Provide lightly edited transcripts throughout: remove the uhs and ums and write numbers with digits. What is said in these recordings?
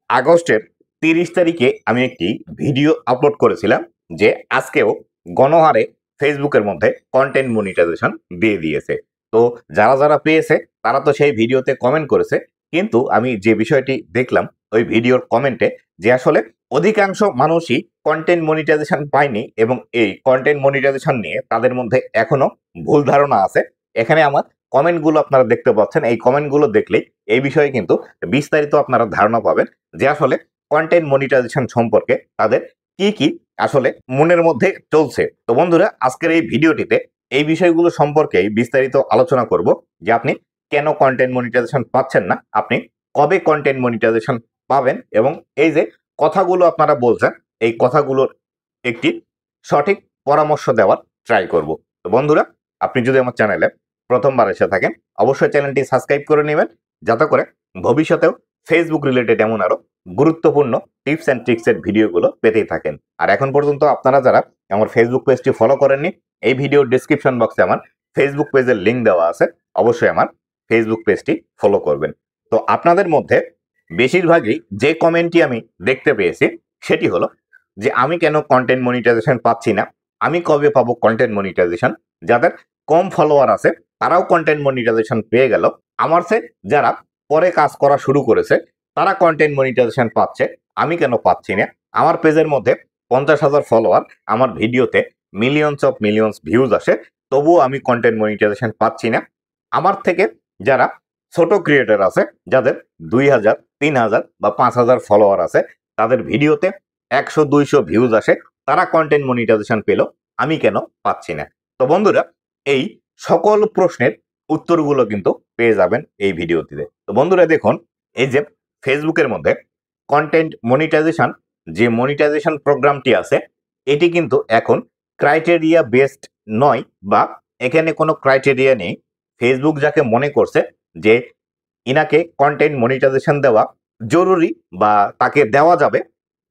আগস্টের 30 তারিখে আমি একটি ভিডিও আপলোড করেছিলাম যে আজকেও গণহারে ফেসবুকের মধ্যে কন্টেন্ট মনিটাইজেশন দিয়ে দিয়েছে। তো যারা যারা পেয়েছে তারা তো সেই ভিডিওতে কমেন্ট করেছে, কিন্তু আমি যে বিষয়টি দেখলাম ওই ভিডিওর কমেন্টে যে আসলে অধিকাংশ মানুষই কন্টেন্ট মনিটাইজেশন পায়নি এবং এই কন্টেন্ট মনিটাইজেশন নিয়ে তাদের মধ্যে এখনো ভুল ধারণা আছে। এখানে আমার কমেন্টগুলো আপনারা দেখতে পাচ্ছেন, এই কমেন্টগুলো দেখলেই এই বিষয়ে কিন্তু বিস্তারিত আপনারা ধারণা পাবেন যে আসলে কন্টেন্ট মনিটাইজেশন সম্পর্কে তাদের কি কি আসলে মনের মধ্যে চলছে। তো বন্ধুরা, আজকের এই ভিডিওটিতে এই বিষয়গুলো সম্পর্কেই বিস্তারিত আলোচনা করব যে আপনি কেন কন্টেন্ট মনিটাইজেশন পাচ্ছেন না, আপনি কবে কন্টেন্ট মনিটাইজেশন পাবেন, এবং এই যে কথাগুলো আপনারা বলছেন এই কথাগুলোর একটি সঠিক পরামর্শ দেওয়ার ট্রাই করব। তো বন্ধুরা, আপনি যদি আমার চ্যানেলে প্রথমবার এসে থাকেন অবশ্যই চ্যানেলটি সাবস্ক্রাইব করে নেবেন, যাতে করে ভবিষ্যতেও ফেসবুক রিলেটেড এমন আরো গুরুত্বপূর্ণ টিপস অ্যান্ড ট্রিক্সের ভিডিওগুলো পেতেই থাকেন। আর এখন পর্যন্ত আপনারা যারা আমার ফেসবুক পেজটি ফলো করেননি, এই ভিডিওর ডিসক্রিপশন বক্সে আমার ফেসবুক পেজের লিঙ্ক দেওয়া আছে, অবশ্যই আমার ফেসবুক পেজটি ফলো করবেন। তো আপনাদের মধ্যে বেশিরভাগই যে কমেন্টটি আমি দেখতে পেয়েছি সেটি হলো যে আমি কেন কন্টেন্ট মনিটাইজেশন পাচ্ছি না, আমি কবে পাবো কন্টেন্ট মনিটাইজেশন। যাদের কম ফলোয়ার আছে তারাও কন্টেন্ট মনিটাইজেশন পেয়ে গেল, আমার সে যারা পরে কাজ করা শুরু করেছে তারা কন্টেন্ট মনিটাইজেশন পাচ্ছে, আমি কেন পাচ্ছি না। আমার পেজের মধ্যে 50,000 ফলোয়ার, আমার ভিডিওতে মিলিয়নস ভিউজ আসে, তবুও আমি কন্টেন্ট মনিটাইজেশন পাচ্ছি না। আমার থেকে যারা ছোট ক্রিয়েটর আছে, যাদের 2,000, 3,000 বা 5,000 ফলোয়ার আছে, তাদের ভিডিওতে 100-200 ভিউজ আসে, তারা কন্টেন্ট মনিটাইজেশন পেল, আমি কেন পাচ্ছি না। তো বন্ধুরা, এই সকল প্রশ্নের উত্তরগুলো কিন্তু পেয়ে যাবেন এই ভিডিওটিতে। তো বন্ধুরা দেখুন, এই যে ফেসবুকের মধ্যে কন্টেন্ট মনিটাইজেশন যে মনিটাইজেশন প্রোগ্রামটি আছে, এটি কিন্তু এখন ক্রাইটেরিয়া বেসড নয়, বা এখানে কোনো ক্রাইটেরিয়া নেই। ফেসবুক যাকে মনে করছে যে ইনাকে কন্টেন্ট মনিটাইজেশন দেওয়া জরুরি বা তাকে দেওয়া যাবে,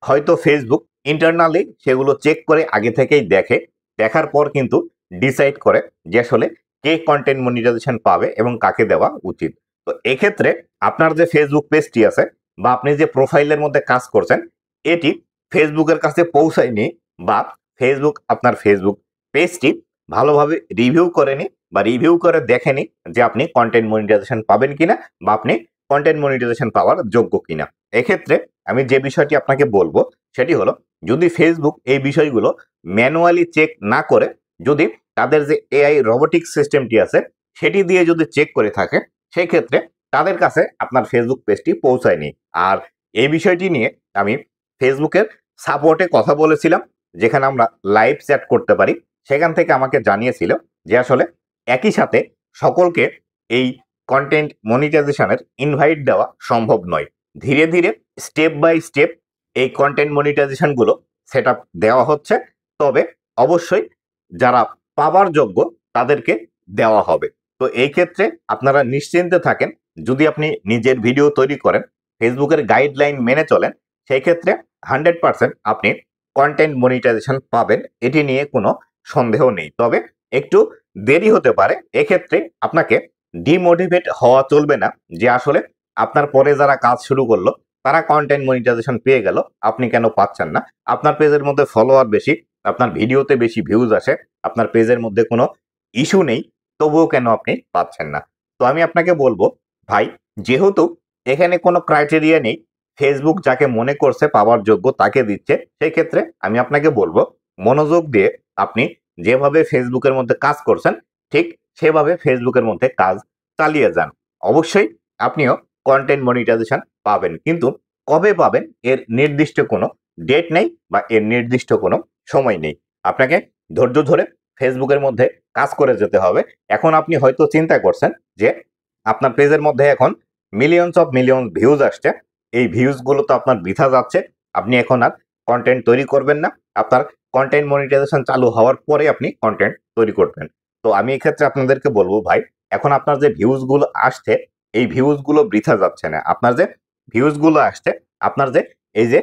হয়তো ফেসবুক ইন্টারনালি সেগুলো চেক করে আগে থেকেই দেখে, দেখার পর কিন্তু ডিসাইড করে যে আসলে কে কন্টেন্ট মনিটাইজেশন পাবে এবং কাকে দেওয়া উচিত। তো এক্ষেত্রে আপনার যে ফেসবুক পেজটি আছে বা আপনি যে প্রোফাইলের মধ্যে কাজ করছেন, এটি ফেসবুকের কাছে পৌঁছায়নি, বা ফেসবুক আপনার ফেসবুক পেজটি ভালোভাবে রিভিউ করেনি বা রিভিউ করে দেখেনি যে আপনি কন্টেন্ট মনিটাইজেশন পাবেন কিনা বা আপনি কন্টেন্ট মনিটাইজেশন পাওয়ার যোগ্য কিনা। এক্ষেত্রে আমি যে বিষয়টি আপনাকে বলবো সেটি হলো, যদি ফেসবুক এই বিষয়গুলো ম্যানুয়ালি চেক না করে, যদি তাদের যে এআই রোবোটিক সিস্টেমটি আছে সেটি দিয়ে যদি চেক করে থাকে, সেই ক্ষেত্রে তাদের কাছে আপনার ফেসবুক পেজটি পৌঁছায়নি। আর এই বিষয়টি নিয়ে আমি ফেসবুকের সাপোর্টে কথা বলেছিলাম, যেখানে আমরা লাইভ চ্যাট করতে পারি। সেখান থেকে আমাকে জানিয়েছিল যে আসলে একই সাথে সকলকে এই কন্টেন্ট মনিটাইজেশনের ইনভাইট দেওয়া সম্ভব নয়। ধীরে ধীরে স্টেপ বাই স্টেপ এই কন্টেন্ট মনিটাইজেশন গুলো সেট আপ দেওয়া হচ্ছে, তবে অবশ্যই যারা পাবার যোগ্য তাদেরকে দেওয়া হবে। তো এই ক্ষেত্রে আপনারা নিশ্চিন্তে থাকেন, যদি আপনি নিজের ভিডিও তৈরি করেন, ফেসবুকের গাইডলাইন মেনে চলেন, সেই ক্ষেত্রে 100% আপনি কন্টেন্ট মনিটাইজেশন পাবেন, এটি নিয়ে কোনো সন্দেহ নেই। তবে একটু দেরি হতে পারে। এক্ষেত্রে আপনাকে ডিমোটিভেট হওয়া চলবে না যে আসলে আপনার পরে যারা কাজ শুরু করলো তারা কন্টেন্ট মনিটাইজেশন পেয়ে গেল, আপনি কেন পাচ্ছেন না। আপনার পেজের মধ্যে ফলোয়ার বেশি, আপনার ভিডিওতে বেশি ভিউজ আসে, আপনার পেজের মধ্যে কোনো ইস্যু নেই, তবুও কেন আপনি পাচ্ছেন না। তো আমি আপনাকে বলবো ভাই, যেহেতু এখানে কোনো ক্রাইটেরিয়া নেই, ফেসবুক যাকে মনে করছে পাওয়ার যোগ্য তাকে দিচ্ছে, সেই ক্ষেত্রে আমি আপনাকে বলবো মনোযোগ দিয়ে আপনি যেভাবে ফেসবুকের মধ্যে কাজ করছেন ঠিক সেভাবে ফেসবুকের মধ্যে কাজ চালিয়ে যান। অবশ্যই আপনিও কন্টেন্ট মনিটাইজেশন পাবেন, কিন্তু কবে পাবেন এর নির্দিষ্ট কোনো ডেট নেই বা এর নির্দিষ্ট কোনো সময় নেই। আপনাকে ধৈর্য ধরে ফেসবুকের মধ্যে কাজ করে যেতে হবে। এখন আপনি হয়তো চিন্তা করছেন যে আপনার পেজের মধ্যে এখন মিলিয়ন ভিউজ আসছে, এই ভিউজ গুলো তো আপনার বৃথা যাচ্ছে, আপনি এখন আর কন্টেন্ট তৈরি করবেন না, আপনার কন্টেন্ট মনিটাইজেশন চালু হওয়ার পরে আপনি কন্টেন্ট তৈরি করবেন। তো আমি এক্ষেত্রে আপনাদেরকে বলবো ভাই, এখন আপনার যে ভিউজ গুলো আসছে এই ভিউজ গুলো বৃথা যাচ্ছে না। আপনার যে ভিউজ গুলো আসছে, আপনার যে এই যে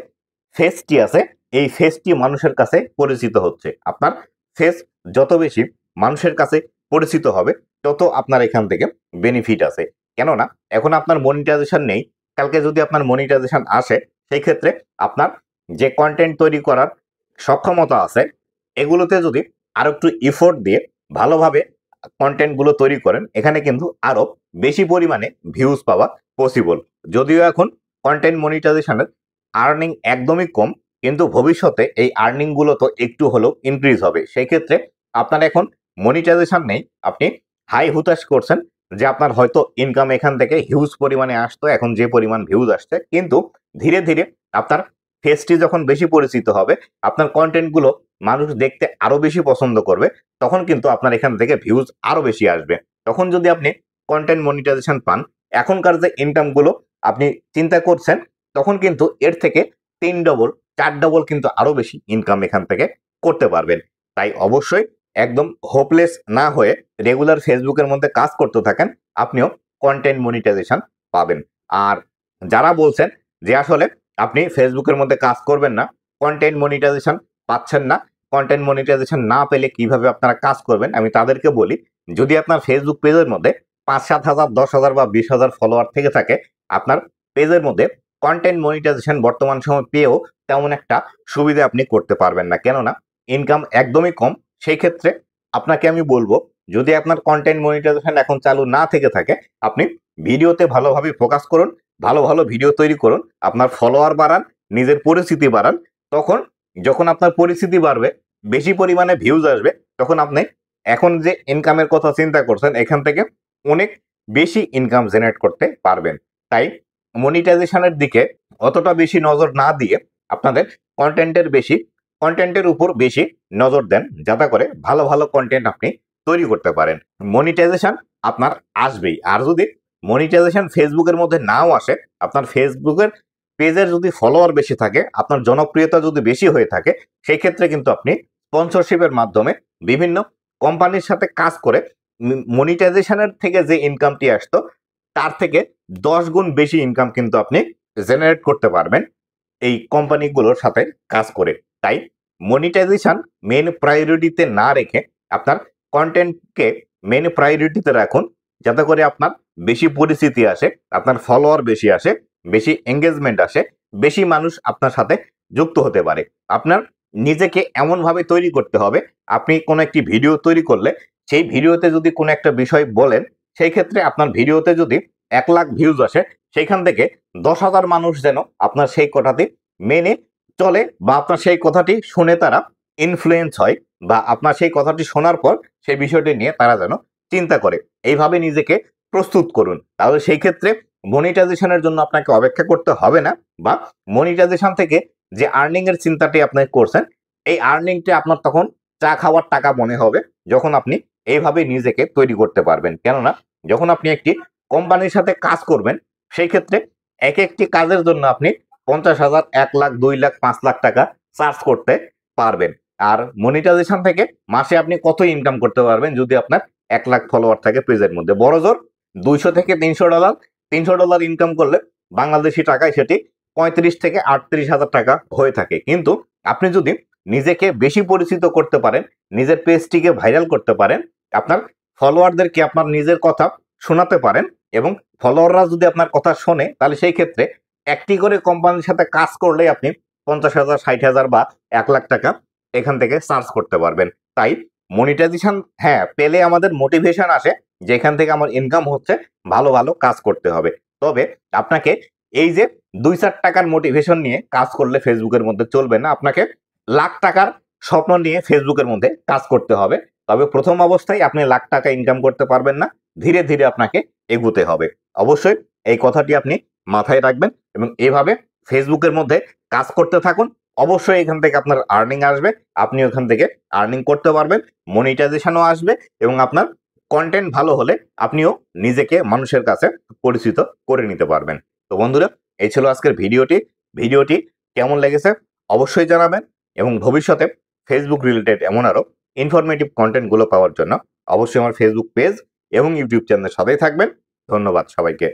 ফেসটি আছে, এই ফেসটি মানুষের কাছে পরিচিত হচ্ছে। আপনার ফেস যত বেশি মানুষের কাছে পরিচিত হবে, তত আপনার এখান থেকে বেনিফিট আছে। কেননা এখন আপনার মনিটাইজেশন নেই, কালকে যদি আপনার মনিটাইজেশন আসে, সেই ক্ষেত্রে আপনার যে কন্টেন্ট তৈরি করার সক্ষমতা আছে এগুলোতে যদি আরো একটু ইফোর্ট দিয়ে ভালোভাবে কন্টেন্ট গুলো তৈরি করেন, এখানে কিন্তু আরো বেশি পরিমাণে ভিউজ পাওয়া পসিবল। যদিও এখন কন্টেন্ট মনিটাইজেশনের আর্নিং একদমই কম, কিন্তু ভবিষ্যতে এই আর্নিং গুলো তো একটু হলেও ইনক্রিজ হবে। সেই ক্ষেত্রে আপনার এখন মনিটাইজেশন নেই, আপনি হাই হুতাশ করছেন যে আপনার হয়তো ইনকাম এখান থেকে হিউজ পরিমাণে আসতো, এখন যে পরিমাণ ভিউজ আসছে, কিন্তু ধীরে ধীরে আপনার ফেসটি যখন বেশি পরিচিত হবে, আপনার কন্টেন্ট গুলো মানুষ দেখতে আরো বেশি পছন্দ করবে, তখন কিন্তু আপনার এখান থেকে ভিউজ আরো বেশি আসবে। তখন যদি আপনি কন্টেন্ট মনিটাইজেশন পান, এখনকার যে ইনকাম গুলো আপনি চিন্তা করছেন, তখন কিন্তু এর থেকে 3 ডবল 4 ডবল কিন্তু আরো বেশি ইনকাম এখান থেকে করতে পারবেন। তাই অবশ্যই একদম হোপলেস না হয়ে রেগুলার ফেসবুকের মধ্যে কাজ করতে থাকেন, আপনিও কন্টেন্ট মনিটাইজেশন পাবেন। আর যারা বলছেন যে আসলে আপনি ফেসবুকের মধ্যে কাজ করবেন না, কন্টেন্ট মনিটাইজেশন পাচ্ছেন না, কন্টেন্ট মনিটাইজেশন না পেলে কিভাবে আপনারা কাজ করবেন, আমি তাদেরকে বলি, যদি আপনার ফেসবুক পেজের মধ্যে 5-7 হাজার, 10 হাজার বা 20 হাজার ফলোয়ার থেকে থাকে, আপনার পেজের মধ্যে কন্টেন্ট মনিটাইজেশন বর্তমান সময় পেয়েও তেমন একটা সুবিধা আপনি করতে পারবেন না, কেননা ইনকাম একদমই কম। সেই ক্ষেত্রে আপনাকে আমি বলবো, যদি আপনার কন্টেন্ট মনিটাইজেশন এখন চালু না থেকে থাকে, আপনি ভিডিওতে ভালোভাবে ফোকাস করুন, ভালো ভালো ভিডিও তৈরি করুন, আপনার ফলোয়ার বাড়ান, নিজের পরিচিতি বাড়ান। তখন যখন আপনার পরিচিতি বাড়বে, বেশি পরিমাণে ভিউজ আসবে, তখন আপনি এখন যে ইনকামের কথা চিন্তা করছেন এখান থেকে অনেক বেশি ইনকাম জেনারেট করতে পারবেন। তাই মনিটাইজেশনের দিকে অতটা বেশি নজর না দিয়ে আপনাদের কন্টেন্টের উপর বেশি নজর দেন, যাতে করে ভালো ভালো কন্টেন্ট আপনি তৈরি করতে পারেন। মনিটাইজেশন আপনার আসবেই। আর যদি মনিটাইজেশন ফেসবুকের মধ্যে নাও আসে, আপনার ফেসবুকের পেজের যদি ফলোয়ার বেশি থাকে, আপনার জনপ্রিয়তা যদি বেশি হয়ে থাকে, সেই ক্ষেত্রে কিন্তু আপনি স্পন্সরশিপের মাধ্যমে বিভিন্ন কোম্পানির সাথে কাজ করে মনিটাইজেশনের থেকে যে ইনকামটি আসতো তার থেকে 10 গুণ বেশি ইনকাম কিন্তু আপনি জেনারেট করতে পারবেন এই কোম্পানিগুলোর সাথে কাজ করে। তাই মনিটাইজেশন মেন প্রায়োরিটিতে না রেখে আপনার কন্টেন্টকে মেন প্রায়োরিটিতে রাখুন, যাতে করে আপনার বেশি পরিচিতি আসে, আপনার ফলোয়ার বেশি আসে, বেশি এঙ্গেজমেন্ট আসে, বেশি মানুষ আপনার সাথে যুক্ত হতে পারে। আপনার নিজেকে এমনভাবে তৈরি করতে হবে, আপনি কোনো একটি ভিডিও তৈরি করলে সেই ভিডিওতে যদি কোনো একটা বিষয় বলেন, সেই ক্ষেত্রে আপনার ভিডিওতে যদি 1 লাখ ভিউজ আসে, সেইখান থেকে 10,000 মানুষ যেন আপনার সেই কথাটি মেনে চলে, বা আপনার সেই কথাটি শুনে তারা ইনফ্লুয়েন্স হয়, বা আপনার সেই কথাটি শোনার পর সেই বিষয়টি নিয়ে তারা যেন চিন্তা করে। এইভাবে নিজেকে প্রস্তুত করুন, তাহলে সেই ক্ষেত্রে মনিটাইজেশনের জন্য আপনাকে অপেক্ষা করতে হবে না, বা মনিটাইজেশন থেকে যে আর্নিং এর চিন্তাটি আপনি করছেন, এই আর্নিংটা আপনার তখন চা খাওয়ার টাকা মনে হবে, যখন আপনি এইভাবে নিজেকে তৈরি করতে পারবেন। কেননা যখন আপনি একটি কোম্পানির সাথে কাজ করবেন, সেই ক্ষেত্রে এক একটি কাজের জন্য আপনি 50,000, 1 লাখ, 2 লাখ, 5 লাখ টাকা চার্জ করতে পারবেন। আর মনিটাইজেশন থেকে মাসে আপনি কত ইনকাম করতে পারবেন, যদি আপনার 1 লাখ ফলোয়ার থাকে পেজের মধ্যে, বড় জোর 200 থেকে 300 ডলার। 300 ডলার ইনকাম করলে বাংলাদেশি টাকায় সেটি 35 থেকে 38 হাজার টাকা হয়ে থাকে। কিন্তু আপনি যদি নিজেকে বেশি পরিচিত করতে পারেন, নিজের পেজটিকে ভাইরাল করতে পারেন, আপনার ফলোয়ারদেরকে আপনার নিজের কথা শোনাতে পারেন, এবং ফলোয়াররা যদি আপনার কথা শোনে, তাহলে সেই ক্ষেত্রে একটি করে কোম্পানির সাথে কাজ করলে আপনি 50,000, 60,000 বা 1 লাখ টাকা এখান থেকে চার্জ করতে পারবেন। তাই মনিটাইজেশন হ্যাঁ পেলে আমাদের মোটিভেশন আসে, যেখান থেকে আমার ইনকাম হচ্ছে, ভালো ভালো কাজ করতে হবে। তবে আপনাকে এই যে 2-4 টাকার মোটিভেশন নিয়ে কাজ করলে ফেসবুকের মধ্যে চলবে না, আপনাকে লাখ টাকার স্বপ্ন নিয়ে ফেসবুকের মধ্যে কাজ করতে হবে। তবে প্রথম অবস্থায় আপনি লাখ টাকা ইনকাম করতে পারবেন না, ধীরে ধীরে আপনাকে এগুতে হবে। অবশ্যই এই কথাটি আপনি মাথায় রাখবেন, এবং এভাবে ফেসবুকের মধ্যে কাজ করতে থাকুন। অবশ্যই এখান থেকে আপনার আর্নিং আসবে, আপনি ওখান থেকে আর্নিং করতে পারবেন, মনিটাইজেশনও আসবে, এবং আপনার কন্টেন্ট ভালো হলে আপনিও নিজেকে মানুষের কাছে পরিচিত করে নিতে পারবেন। তো বন্ধুরা, এই ছিল আজকের ভিডিওটি কেমন লেগেছে অবশ্যই জানাবেন, এবং ভবিষ্যতে ফেসবুক রিলেটেড এমন আরো ইনফরমেটিভ কন্টেন্ট গুলো পাওয়ার জন্য অবশ্যই আমার ফেসবুক পেজ এবং ইউটিউব চ্যানেলের সাথেই থাকবেন। ধন্যবাদ সবাইকে।